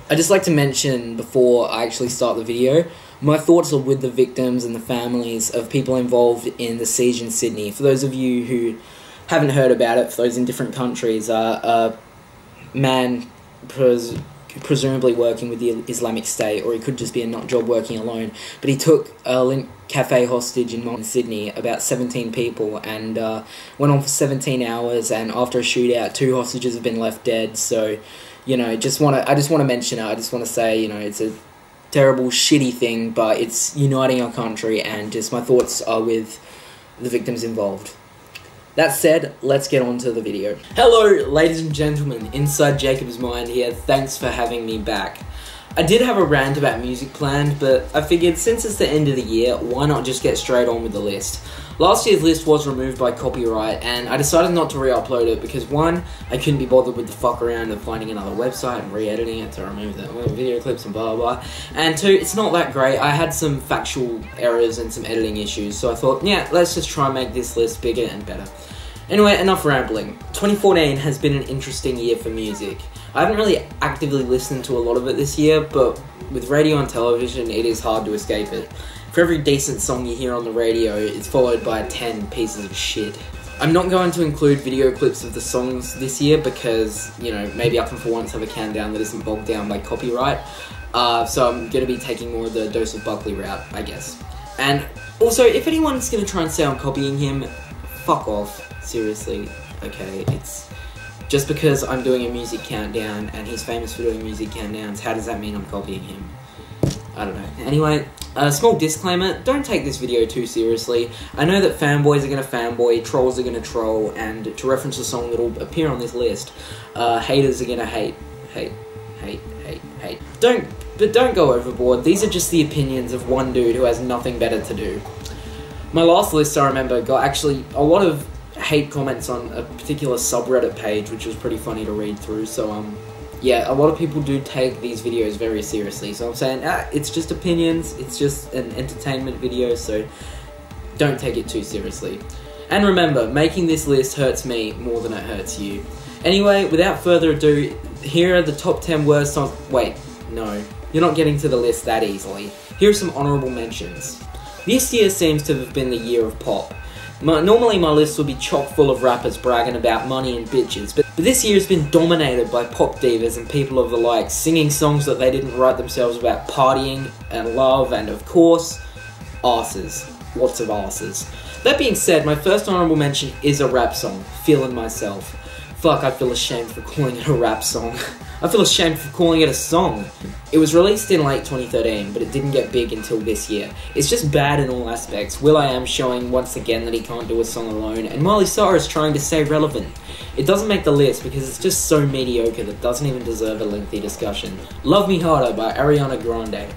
I'd just like to mention before I actually start the video, my thoughts are with the victims and the families of people involved in the siege in Sydney. For those of you who haven't heard about it, for those in different countries, a man presumably working with the Islamic State, or he could just be a nut job working alone, but he took a Link Cafe hostage in Sydney, about 17 people, and went on for 17 hours, and after a shootout, 2 hostages have been left dead. So, you know, I just want to mention it. I just want to say, you know, it's a terrible, shitty thing, but it's uniting our country, and just my thoughts are with the victims involved. That said, let's get on to the video. Hello, ladies and gentlemen, inside Jacob's mind here. Thanks for having me back. I did have a rant about music planned, but I figured since it's the end of the year, why not just get straight on with the list? Last year's list was removed by copyright, and I decided not to re-upload it because 1, I couldn't be bothered with the fuck around of finding another website and re-editing it to remove the video clips and blah blah blah, and 2, it's not that great. I had some factual errors and some editing issues, so I thought, yeah, let's just try and make this list bigger and better. Anyway, enough rambling. 2014 has been an interesting year for music. I haven't really actively listened to a lot of it this year, but with radio and television, it is hard to escape it. For every decent song you hear on the radio, it's followed by 10 pieces of shit. I'm not going to include video clips of the songs this year because, you know, maybe I can for once have a countdown that isn't bogged down by copyright. So I'm going to be taking more of the Dose of Buckley route, I guess. And also, if anyone's going to try and say I'm copying him, fuck off. Seriously, okay? It's just because I'm doing a music countdown and he's famous for doing music countdowns, how does that mean I'm copying him? I don't know. Anyway, a small disclaimer, don't take this video too seriously. I know that fanboys are going to fanboy, trolls are going to troll, and to reference a song that will appear on this list, haters are going to hate. Don't go overboard. These are just the opinions of one dude who has nothing better to do. My last list, I remember, got actually a lot of hate comments on a particular subreddit page, which was pretty funny to read through, so yeah, a lot of people do take these videos very seriously, so I'm saying, it's just opinions, it's just an entertainment video, so don't take it too seriously. And remember, making this list hurts me more than it hurts you. Anyway, without further ado, here are the top 10 worst songs. Wait, no, you're not getting to the list that easily. Here are some honourable mentions. This year seems to have been the year of pop. Normally my list would be chock full of rappers bragging about money and bitches, but this year has been dominated by pop divas and people of the like, singing songs that they didn't write themselves about partying and love and, of course, arses. Lots of arses. That being said, my first honourable mention is a rap song, Feelin' Myself. Fuck, I feel ashamed for calling it a rap song. I feel ashamed for calling it a song. It was released in late 2013, but it didn't get big until this year. It's just bad in all aspects. will.i.am showing once again that he can't do a song alone, and Miley Cyrus trying to stay relevant. It doesn't make the list because it's just so mediocre that it doesn't even deserve a lengthy discussion. Love Me Harder by Ariana Grande.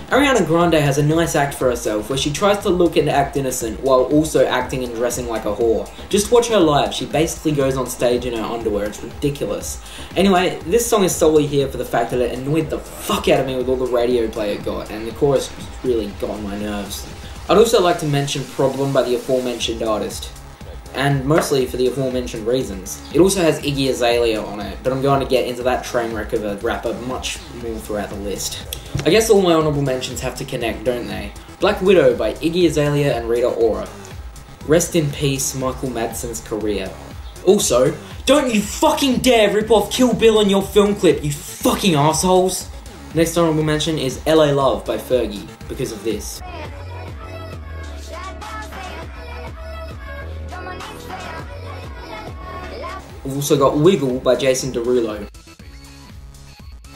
Ariana Grande has a nice act for herself where she tries to look and act innocent while also acting and dressing like a whore. Just watch her live, she basically goes on stage in her underwear, it's ridiculous. Anyway, this song is solely here for the fact that it annoyed the fuck out of me with all the radio play it got, and the chorus really got on my nerves. I'd also like to mention Problem by the aforementioned artist, and mostly for the aforementioned reasons. It also has Iggy Azalea on it, but I'm going to get into that train wreck of a rapper much more throughout the list. I guess all my honourable mentions have to connect, don't they? Black Widow by Iggy Azalea and Rita Ora. Rest in peace, Michael Madsen's career. Also, don't you fucking dare rip off Kill Bill in your film clip, you fucking assholes! Next honourable mention is LA Love by Fergie, because of this. We've also got Wiggle by Jason Derulo.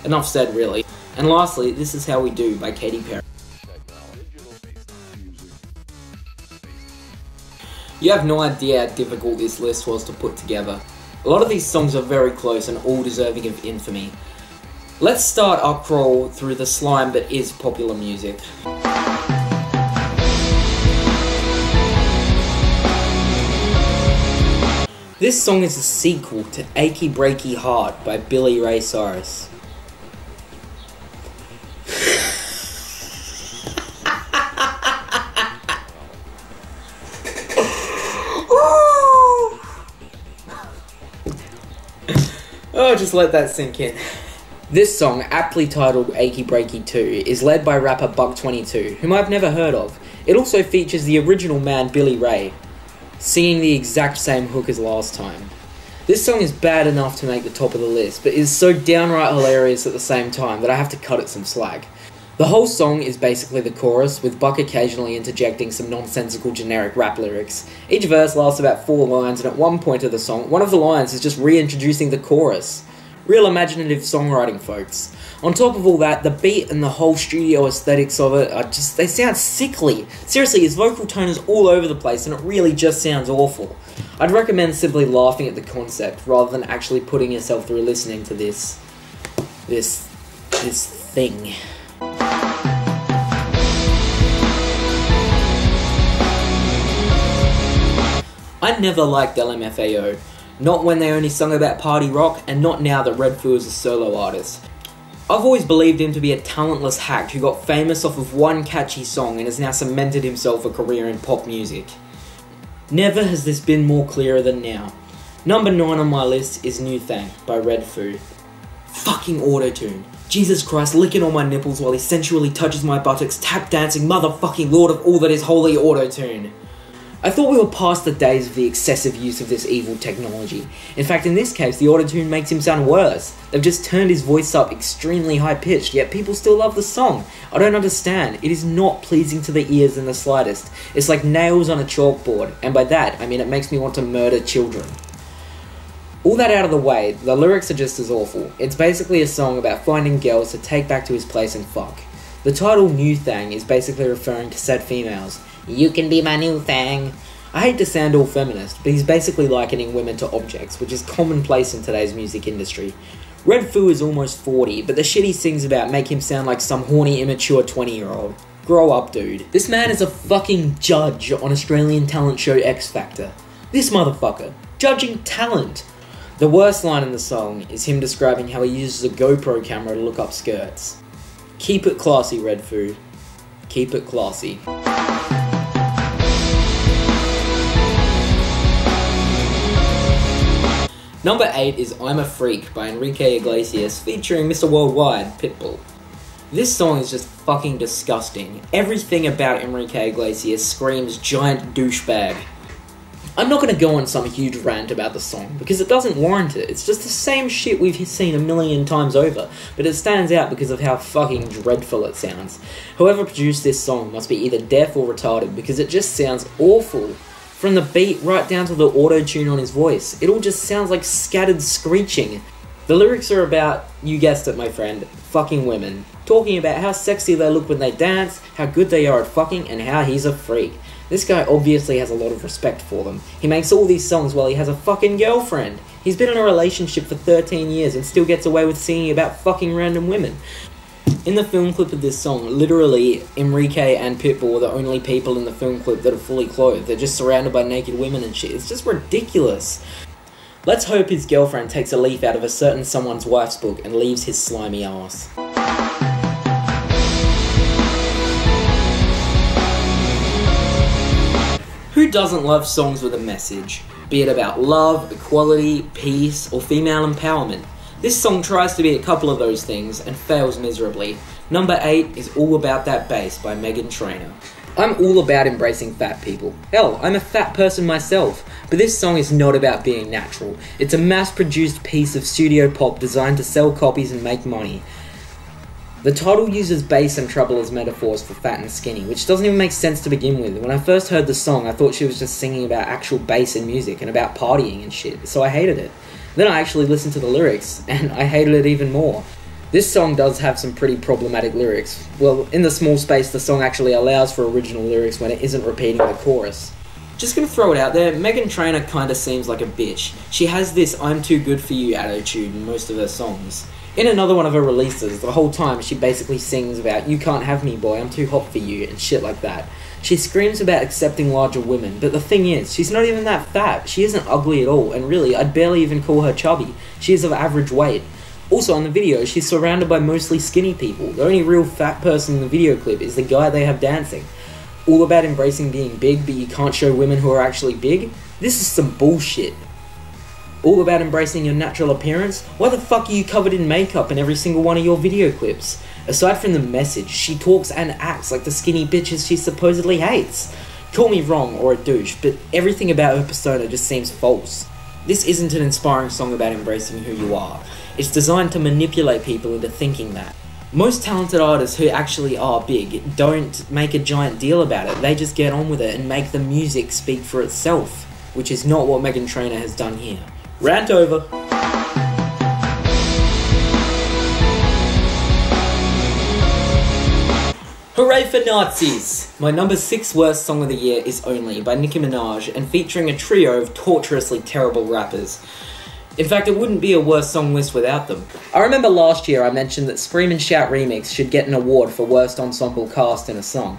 Enough said, really. And lastly, This Is How We Do by Katy Perry. You have no idea how difficult this list was to put together. A lot of these songs are very close and all deserving of infamy. Let's start our crawl through the slime that is popular music. This song is a sequel to Achy Breaky Heart by Billy Ray Cyrus. Oh, just let that sink in. This song, aptly titled Achy Breaky 2, is led by rapper Buck22, whom I've never heard of. It also features the original man Billy Ray, singing the exact same hook as last time. This song is bad enough to make the top of the list, but is so downright hilarious at the same time that I have to cut it some slack. The whole song is basically the chorus, with Buck occasionally interjecting some nonsensical generic rap lyrics. Each verse lasts about 4 lines, and at one point of the song, one of the lines is just reintroducing the chorus. Real imaginative songwriting, folks. On top of all that, the beat and the whole studio aesthetics of it are just, they sound sickly. Seriously, his vocal tone is all over the place and it really just sounds awful. I'd recommend simply laughing at the concept rather than actually putting yourself through listening to this thing. I never liked LMFAO. Not when they only sung about party rock, and not now that Red Foo is a solo artist. I've always believed him to be a talentless hack who got famous off of one catchy song and has now cemented himself a career in pop music. Never has this been more clearer than now. Number 9 on my list is New Thang by Red Foo. Fucking autotune. Jesus Christ, licking on my nipples while he sensually touches my buttocks, tap dancing motherfucking lord of all that is holy autotune. I thought we were past the days of the excessive use of this evil technology. In fact, in this case, the autotune makes him sound worse. They've just turned his voice up extremely high-pitched, yet people still love the song. I don't understand. It is not pleasing to the ears in the slightest. It's like nails on a chalkboard, and by that, I mean it makes me want to murder children. All that out of the way, the lyrics are just as awful. It's basically a song about finding girls to take back to his place and fuck. The title New Thang is basically referring to said females. You can be my new thang. I hate to sound all feminist, but he's basically likening women to objects, which is commonplace in today's music industry. Red Foo is almost 40, but the shit he sings about make him sound like some horny, immature 20-year-old. Grow up, dude. This man is a fucking judge on Australian talent show X Factor. This motherfucker. Judging talent. The worst line in the song is him describing how he uses a GoPro camera to look up skirts. Keep it classy, Red Foo. Keep it classy. Number 8 is I'm a Freak by Enrique Iglesias featuring Mr. Worldwide, Pitbull. This song is just fucking disgusting. Everything about Enrique Iglesias screams giant douchebag. I'm not going to go on some huge rant about the song because it doesn't warrant it. It's just the same shit we've seen a million times over, but it stands out because of how fucking dreadful it sounds. Whoever produced this song must be either deaf or retarded because it just sounds awful. From the beat right down to the auto-tune on his voice, it all just sounds like scattered screeching. The lyrics are about, you guessed it my friend, fucking women. Talking about how sexy they look when they dance, how good they are at fucking, and how he's a freak. This guy obviously has a lot of respect for them. He makes all these songs while he has a fucking girlfriend. He's been in a relationship for 13 years and still gets away with singing about fucking random women. In the film clip of this song, literally, Enrique and Pitbull are the only people in the film clip that are fully clothed. They're just surrounded by naked women and shit. It's just ridiculous. Let's hope his girlfriend takes a leaf out of a certain someone's wife's book and leaves his slimy ass. Who doesn't love songs with a message? Be it about love, equality, peace, or female empowerment. This song tries to be a couple of those things and fails miserably. Number 8 is All About That Bass by Meghan Trainor. I'm all about embracing fat people. Hell, I'm a fat person myself, but this song is not about being natural. It's a mass-produced piece of studio pop designed to sell copies and make money. The title uses bass and treble as metaphors for fat and skinny, which doesn't even make sense to begin with. When I first heard the song, I thought she was just singing about actual bass and music and about partying and shit, so I hated it. Then I actually listened to the lyrics, and I hated it even more. This song does have some pretty problematic lyrics. Well, in the small space the song actually allows for original lyrics when it isn't repeating the chorus. Just gonna throw it out there, Meghan Trainor kinda seems like a bitch. She has this "I'm too good for you" attitude in most of her songs. In another one of her releases, the whole time she basically sings about "you can't have me boy, I'm too hot for you" and shit like that. She screams about accepting larger women, but the thing is, she's not even that fat. She isn't ugly at all, and really, I'd barely even call her chubby. She is of average weight. Also, in the video, she's surrounded by mostly skinny people. The only real fat person in the video clip is the guy they have dancing. All about embracing being big, but you can't show women who are actually big? This is some bullshit. All about embracing your natural appearance? Why the fuck are you covered in makeup in every single one of your video clips? Aside from the message, she talks and acts like the skinny bitches she supposedly hates. Call me wrong or a douche, but everything about her persona just seems false. This isn't an inspiring song about embracing who you are. It's designed to manipulate people into thinking that. Most talented artists who actually are big don't make a giant deal about it. They just get on with it and make the music speak for itself, which is not what Meghan Trainor has done here. Rant over. Hooray for Nazis! My number 6 worst song of the year is Only by Nicki Minaj and featuring a trio of torturously terrible rappers. In fact, it wouldn't be a worst song list without them. I remember last year I mentioned that Scream and Shout Remix should get an award for worst ensemble cast in a song.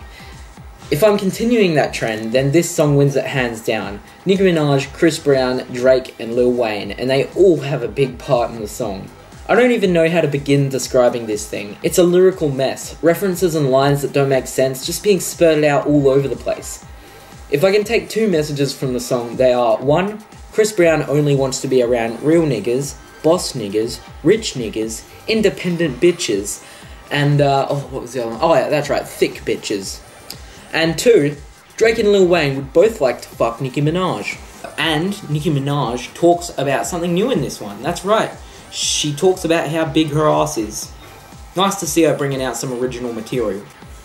If I'm continuing that trend, then this song wins it hands down. Nicki Minaj, Chris Brown, Drake and Lil Wayne, and they all have a big part in the song. I don't even know how to begin describing this thing. It's a lyrical mess, references and lines that don't make sense just being spurted out all over the place. If I can take 2 messages from the song, they are 1. Chris Brown only wants to be around real niggas, boss niggas, rich niggas, independent bitches, and what was the other one? Oh yeah, that's right, thick bitches. And 2, Drake and Lil Wayne would both like to fuck Nicki Minaj. And Nicki Minaj talks about something new in this one, that's right. She talks about how big her ass is. Nice to see her bringing out some original material.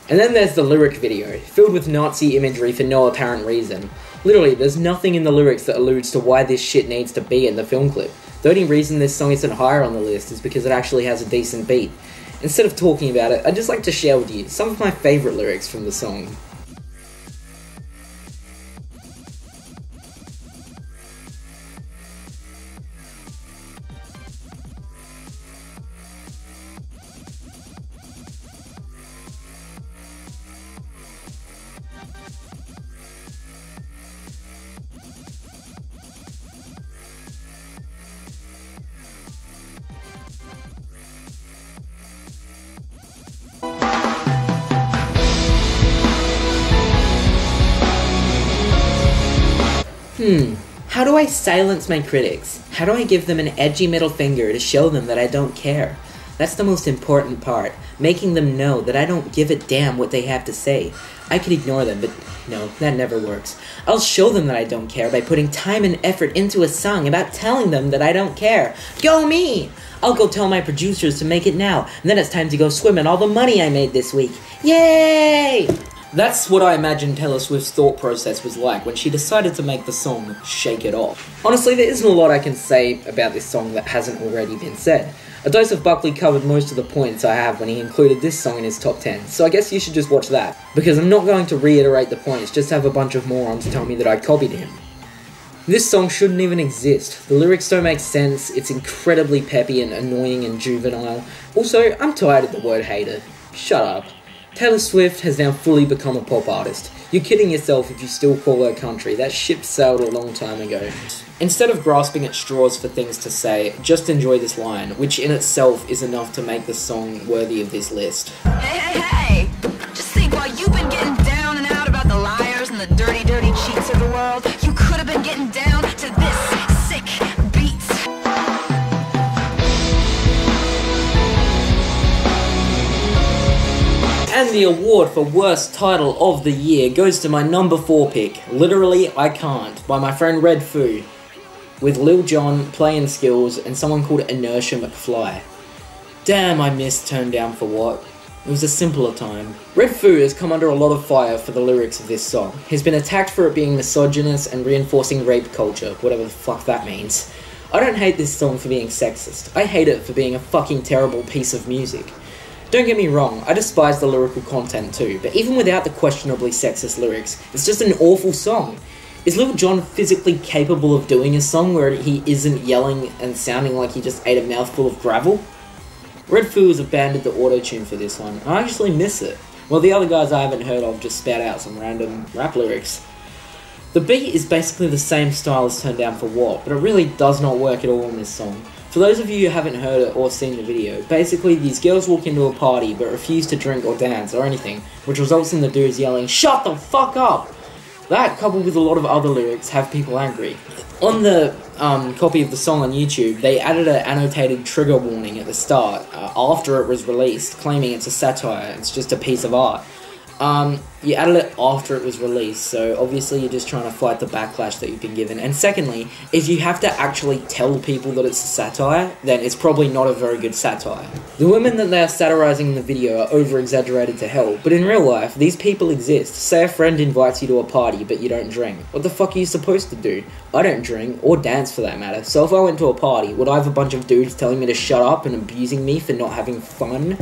And then there's the lyric video, filled with Nazi imagery for no apparent reason. Literally, there's nothing in the lyrics that alludes to why this shit needs to be in the film clip. The only reason this song isn't higher on the list is because it actually has a decent beat. Instead of talking about it, I'd just like to share with you some of my favourite lyrics from the song. How do I silence my critics? How do I give them an edgy middle finger to show them that I don't care? That's the most important part, making them know that I don't give a damn what they have to say. I could ignore them, but no, that never works. I'll show them that I don't care by putting time and effort into a song about telling them that I don't care. Go me! I'll go tell my producers to make it now, and then it's time to go swim in all the money I made this week. Yay! That's what I imagine Taylor Swift's thought process was like when she decided to make the song Shake It Off. Honestly, there isn't a lot I can say about this song that hasn't already been said. A Dose of Buckley covered most of the points I have when he included this song in his top 10, so I guess you should just watch that, because I'm not going to reiterate the points, just have a bunch of morons tell me that I copied him. This song shouldn't even exist. The lyrics don't make sense, it's incredibly peppy and annoying and juvenile. Also, I'm tired of the word hater. Shut up. Taylor Swift has now fully become a pop artist. You're kidding yourself if you still call her country. That ship sailed a long time ago. Instead of grasping at straws for things to say, just enjoy this line, which in itself is enough to make the song worthy of this list. Hey, hey, hey! Just think, while you've been getting down and out about the liars and the dirty, dirty cheats of the world, you could have been getting down to this sick beat. And the award for worst title of the year goes to my number 4 pick, Literally I Can't, by my friend Red Foo, with Lil Jon, Playing Skills, and someone called Inertia McFly. Damn, I missed Turned Down for What. It was a simpler time. Red Foo has come under a lot of fire for the lyrics of this song. He's been attacked for it being misogynist and reinforcing rape culture, whatever the fuck that means. I don't hate this song for being sexist. I hate it for being a fucking terrible piece of music. Don't get me wrong, I despise the lyrical content too, but even without the questionably sexist lyrics, it's just an awful song. Is Lil Jon physically capable of doing a song where he isn't yelling and sounding like he just ate a mouthful of gravel? Red Foo has abandoned the auto-tune for this one, and I actually miss it. While the other guys I haven't heard of just spout out some random rap lyrics. The beat is basically the same style as Turn Down for What, but it really does not work at all in this song. For those of you who haven't heard it or seen the video, basically these girls walk into a party but refuse to drink or dance or anything, which results in the dudes yelling, "Shut the fuck up!" That, coupled with a lot of other lyrics, have people angry. On the copy of the song on YouTube, they added an annotated trigger warning at the start, after it was released, claiming it's a satire, it's just a piece of art. You added it after it was released, so obviously you're just trying to fight the backlash that you've been given. And secondly, if you have to actually tell people that it's a satire, then it's probably not a very good satire. The women that they are satirizing in the video are over-exaggerated to hell, but in real life, these people exist. Say a friend invites you to a party, but you don't drink. What the fuck are you supposed to do? I don't drink, or dance for that matter, so if I went to a party, would I have a bunch of dudes telling me to shut up and abusing me for not having fun?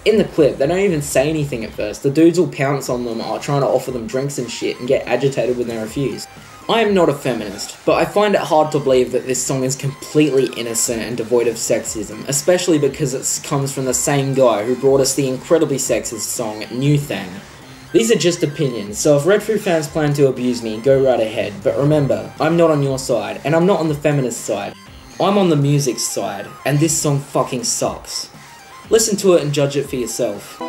In the clip, they don't even say anything at first. The dudes will pounce on them, are trying to offer them drinks and shit, and get agitated when they refuse. I am not a feminist, but I find it hard to believe that this song is completely innocent and devoid of sexism, especially because it comes from the same guy who brought us the incredibly sexist song, New Thang. These are just opinions, so if Red Foo fans plan to abuse me, go right ahead, but remember, I'm not on your side, and I'm not on the feminist side. I'm on the music side, and this song fucking sucks. Listen to it and judge it for yourself.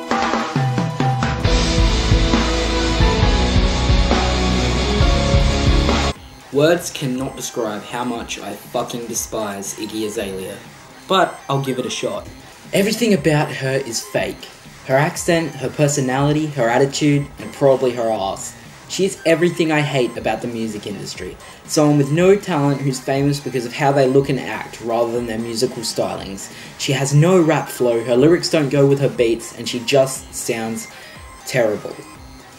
Words cannot describe how much I fucking despise Iggy Azalea, but I'll give it a shot. Everything about her is fake. Her accent, her personality, her attitude, and probably her ass. She is everything I hate about the music industry. Someone with no talent who's famous because of how they look and act rather than their musical stylings. She has no rap flow, her lyrics don't go with her beats, and she just sounds terrible.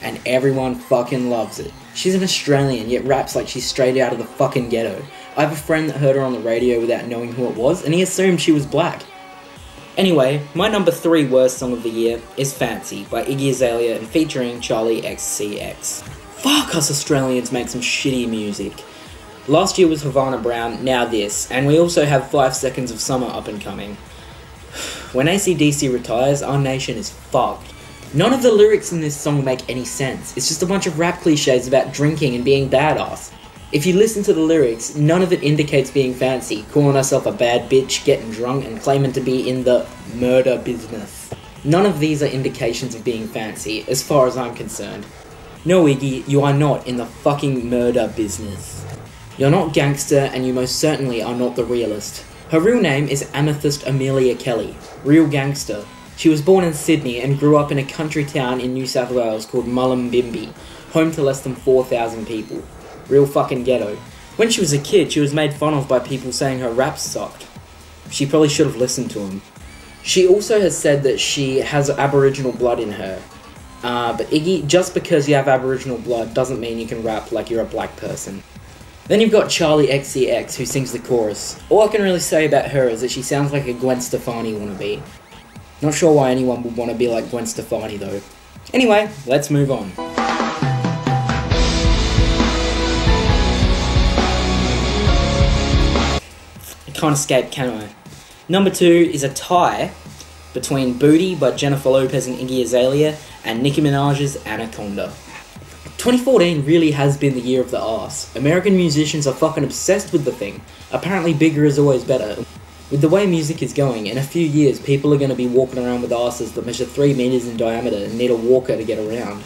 And everyone fucking loves it. She's an Australian, yet raps like she's straight out of the fucking ghetto. I have a friend that heard her on the radio without knowing who it was, and he assumed she was black. Anyway, my number 3 worst song of the year is Fancy by Iggy Azalea and featuring Charlie XCX. Fuck us Australians make some shitty music. Last year was Havana Brown, now this, and we also have 5 Seconds of Summer up and coming. When AC/DC retires, our nation is fucked. None of the lyrics in this song make any sense. It's just a bunch of rap cliches about drinking and being badass. If you listen to the lyrics, none of it indicates being fancy, calling herself a bad bitch, getting drunk, and claiming to be in the murder business. None of these are indications of being fancy, as far as I'm concerned. No, Iggy, you are not in the fucking murder business. You're not gangster, and you most certainly are not the realist. Her real name is Amethyst Amelia Kelly. Real gangster. She was born in Sydney and grew up in a country town in New South Wales called Mullumbimby, home to less than 4,000 people. Real fucking ghetto. When she was a kid, she was made fun of by people saying her raps sucked. She probably should have listened to them. She also has said that she has Aboriginal blood in her. But Iggy, just because you have Aboriginal blood doesn't mean you can rap like you're a black person. Then you've got Charlie XCX, who sings the chorus. All I can really say about her is that she sounds like a Gwen Stefani wannabe. Not sure why anyone would want to be like Gwen Stefani though. Anyway, let's move on. I can't escape, can I? Number 2 is a tie between Booty by Jennifer Lopez and Iggy Azalea and Nicki Minaj's Anaconda. 2014 really has been the year of the arse. American musicians are fucking obsessed with the thing. Apparently bigger is always better. With the way music is going, in a few years people are going to be walking around with asses that measure 3 meters in diameter and need a walker to get around.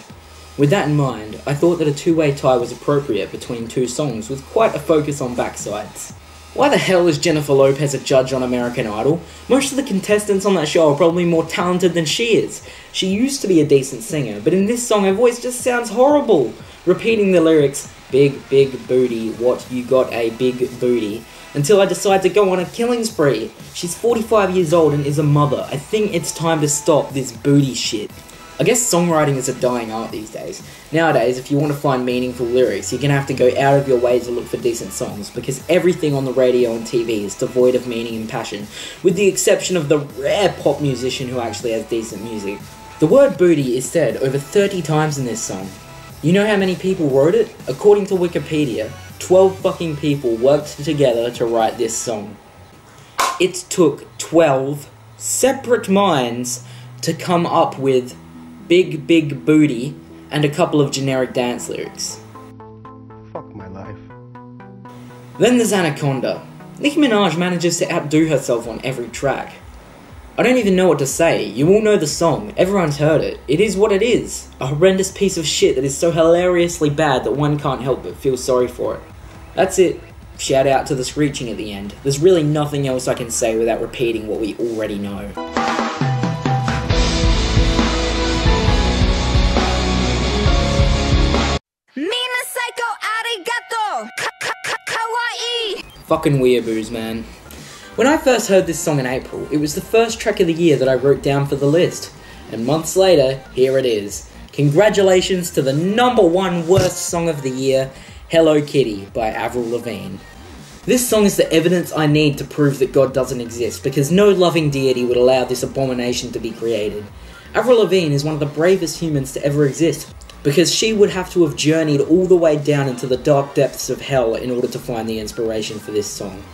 With that in mind, I thought that a 2-way tie was appropriate between 2 songs with quite a focus on backsides. Why the hell is Jennifer Lopez a judge on American Idol? Most of the contestants on that show are probably more talented than she is. She used to be a decent singer, but in this song her voice just sounds horrible. Repeating the lyrics, big, big booty, what you got a big booty, until I decide to go on a killing spree. She's 45 years old and is a mother. I think it's time to stop this booty shit. I guess songwriting is a dying art these days. Nowadays, if you want to find meaningful lyrics, you're going to have to go out of your way to look for decent songs, because everything on the radio and TV is devoid of meaning and passion, with the exception of the rare pop musician who actually has decent music. The word booty is said over 30 times in this song. You know how many people wrote it? According to Wikipedia, 12 fucking people worked together to write this song. It took 12 separate minds to come up with Big Big Booty and a couple of generic dance lyrics. Fuck my life. Then there's Anaconda. Nicki Minaj manages to outdo herself on every track. I don't even know what to say. You all know the song. Everyone's heard it. It is what it is. A horrendous piece of shit that is so hilariously bad that one can't help but feel sorry for it. That's it. Shout out to the screeching at the end. There's really nothing else I can say without repeating what we already know. Mina psycho arigato! Kawaii! Fucking weeaboos, man. When I first heard this song in April, it was the first track of the year that I wrote down for the list. And months later, here it is. Congratulations to the #1 worst song of the year, Hello Kitty by Avril Lavigne. This song is the evidence I need to prove that God doesn't exist, because no loving deity would allow this abomination to be created. Avril Lavigne is one of the bravest humans to ever exist, because she would have to have journeyed all the way down into the dark depths of hell in order to find the inspiration for this song.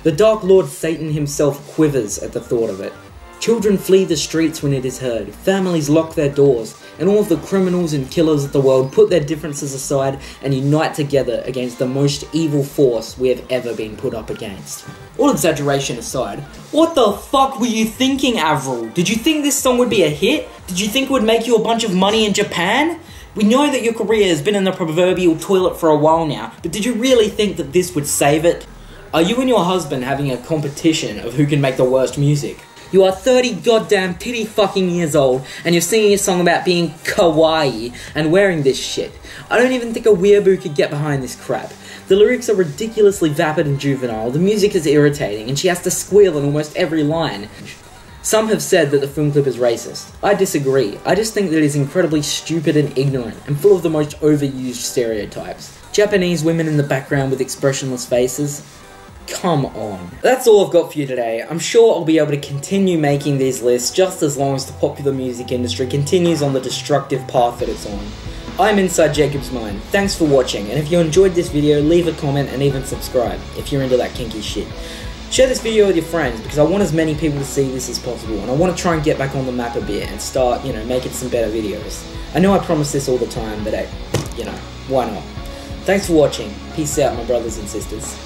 The Dark Lord Satan himself quivers at the thought of it. Children flee the streets when it is heard, families lock their doors, and all of the criminals and killers of the world put their differences aside and unite together against the most evil force we have ever been put up against. All exaggeration aside, what the fuck were you thinking, Avril? Did you think this song would be a hit? Did you think it would make you a bunch of money in Japan? We know that your career has been in the proverbial toilet for a while now, but did you really think that this would save it? Are you and your husband having a competition of who can make the worst music? You are 30 goddamn pity fucking years old, and you're singing a song about being kawaii and wearing this shit. I don't even think a weeaboo could get behind this crap. The lyrics are ridiculously vapid and juvenile, the music is irritating, and she has to squeal in almost every line. Some have said that the film clip is racist. I disagree. I just think that it is incredibly stupid and ignorant, and full of the most overused stereotypes. Japanese women in the background with expressionless faces. Come on. That's all I've got for you today. I'm sure I'll be able to continue making these lists just as long as the popular music industry continues on the destructive path that it's on. I'm Inside Jacob's Mind. Thanks for watching, and if you enjoyed this video, leave a comment and even subscribe if you're into that kinky shit. Share this video with your friends, because I want as many people to see this as possible, and I want to try and get back on the map a bit and start, making some better videos. I know I promise this all the time, but why not? Thanks for watching. Peace out, my brothers and sisters.